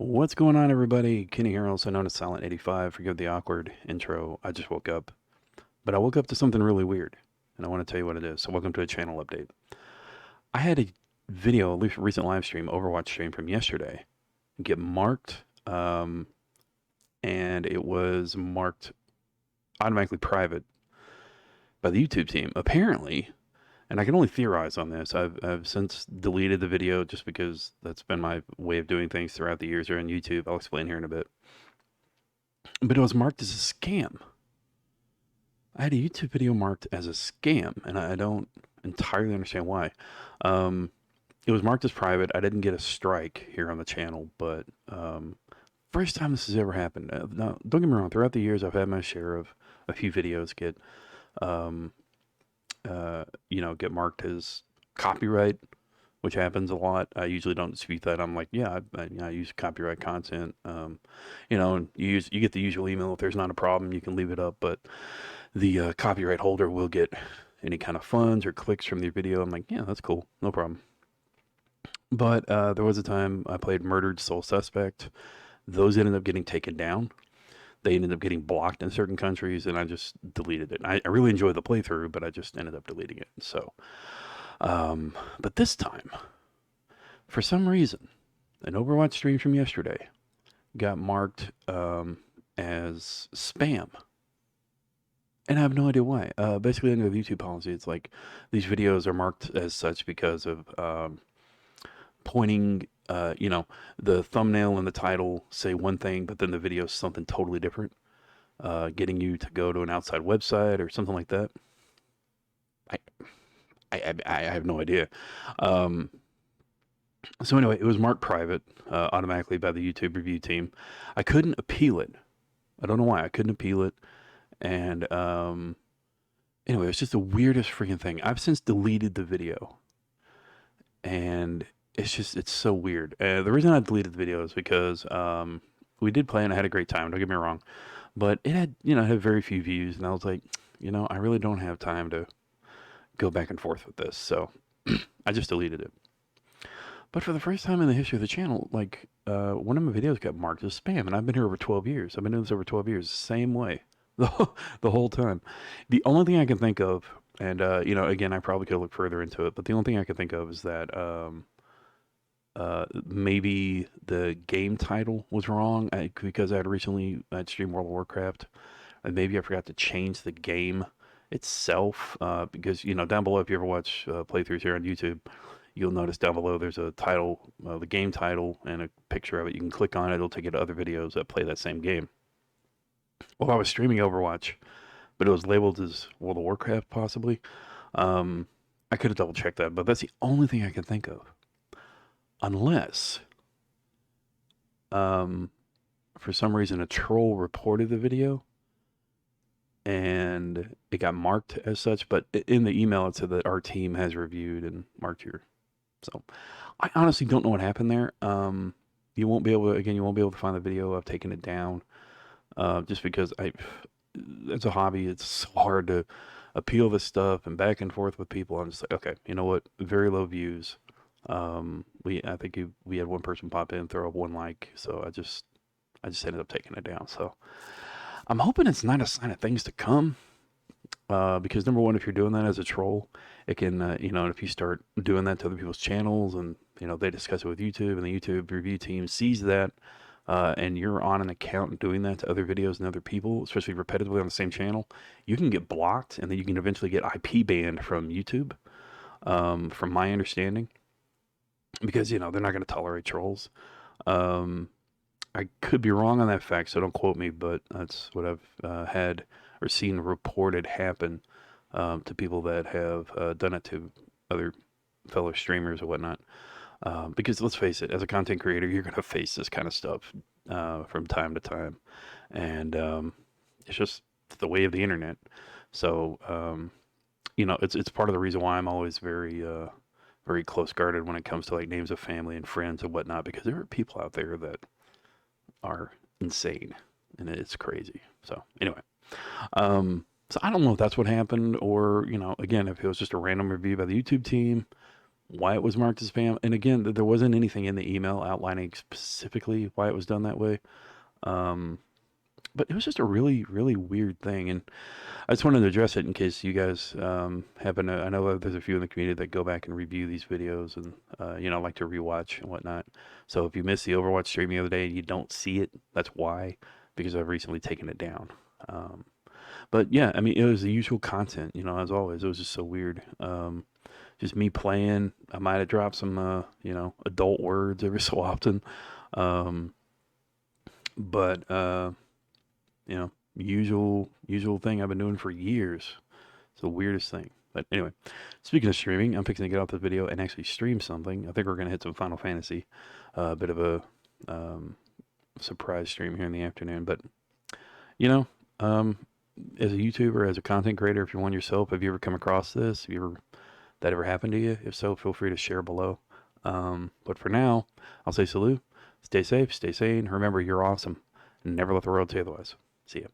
What's going on, everybody? Kenny here, also known as Silent85. Forgive the awkward intro. I just woke up. But I woke up to something really weird, and I want to tell you what it is. So, welcome to a channel update. I had a video, a recent live stream, Overwatch stream from yesterday, get marked, and it was marked automatically private by the YouTube team. Apparently, and I can only theorize on this. I've since deleted the video just because that's been my way of doing things throughout the years here on YouTube. I'll explain here in a bit. But it was marked as a scam. I had a YouTube video marked as a scam, and I don't entirely understand why. It was marked as private. I didn't get a strike here on the channel, but first time this has ever happened. Now, don't get me wrong. Throughout the years, I've had my share of a few videos get um, get marked as copyright, which happens a lot. I usually don't dispute that. I'm like, yeah, I use copyright content. And you get the usual email. If there's not a problem, you can leave it up. But the copyright holder will get any kind of funds or clicks from your video. I'm like, yeah, that's cool, no problem. But there was a time I played Murdered Soul Suspect. Those ended up getting taken down. They ended up getting blocked in certain countries, and I just deleted it. I really enjoyed the playthrough, but I just ended up deleting it. So, but this time, for some reason, an Overwatch stream from yesterday got marked as spam. And I have no idea why. Basically, under the YouTube policy, it's like these videos are marked as such because of pointing, the thumbnail and the title say one thing, but then the video is something totally different, getting you to go to an outside website or something like that. I, I have no idea. Um, so anyway, it was marked private automatically by the YouTube review team. I couldn't appeal it. I don't know why I couldn't appeal it. And anyway, it's just the weirdest freaking thing. I've since deleted the video, and it's so weird. The reason I deleted the video is because we did play and I had a great time. Don't get me wrong, but it had very few views, and I was like, I really don't have time to go back and forth with this, so I just deleted it. But for the first time in the history of the channel, like one of my videos got marked as spam, and I've been here over 12 years. I've been doing this over 12 years, same way. The whole time. The only thing I can think of, and again, I probably could look further into it, but the only thing I can think of is that maybe the game title was wrong because I'd streamed World of Warcraft, and maybe I forgot to change the game itself. Because down below, if you ever watch playthroughs here on YouTube, you'll notice down below there's a title, the game title, and a picture of it. You can click on it; it'll take you to other videos that play that same game. Well, I was streaming Overwatch, but it was labeled as World of Warcraft, possibly. I could have double checked that, but that's the only thing I can think of. Unless, for some reason, a troll reported the video and it got marked as such, but in the email it said that our team has reviewed and marked here. So I honestly don't know what happened there. You won't be able to find the video. I've taken it down. Just because it's a hobby. It's so hard to appeal this stuff and back and forth with people. I'm just like, okay, you know what? Very low views. I think we had one person pop in, throw up one like, so I just ended up taking it down. So I'm hoping it's not a sign of things to come. Because number one, if you're doing that as a troll, it can, if you start doing that to other people's channels and, they discuss it with YouTube and the YouTube review team sees that, and you're on an account doing that to other videos and other people, especially repetitively on the same channel, you can get blocked, and then you can eventually get IP banned from YouTube, from my understanding, because they're not going to tolerate trolls. I could be wrong on that fact, so don't quote me, but that's what I've had or seen reported happen to people that have done it to other fellow streamers or whatnot. Because let's face it, as a content creator, you're going to face this kind of stuff from time to time. And it's just the way of the internet. So, it's part of the reason why I'm always very, very close guarded when it comes to like names of family and friends and whatnot, because there are people out there that are insane and it's crazy. So anyway, so I don't know if that's what happened or, again, if it was just a random review by the YouTube team. why it was marked as spam. And again, there wasn't anything in the email outlining specifically why it was done that way. Um, but it was just a really, really weird thing. And I just wanted to address it in case you guys happen to. I know there's a few in the community that go back and review these videos and, like to rewatch and whatnot. So if you missed the Overwatch stream the other day and you don't see it, that's why, because I've recently taken it down. Um, but yeah, I mean, it was the usual content, as always. It was just so weird. Just me playing. I might have dropped some, adult words every so often. Um, but usual thing I've been doing for years. It's the weirdest thing. But anyway, speaking of streaming, I'm fixing to get off this video and actually stream something. I think we're gonna hit some Final Fantasy, a bit of a surprise stream here in the afternoon. But you know, um, as a YouTuber, as a content creator, if you're one yourself, have you ever come across this? Have you ever that ever happened to you? If so, feel free to share below. But for now, I'll say salute. Stay safe, stay sane. Remember, you're awesome. And never let the world tell you otherwise. See ya.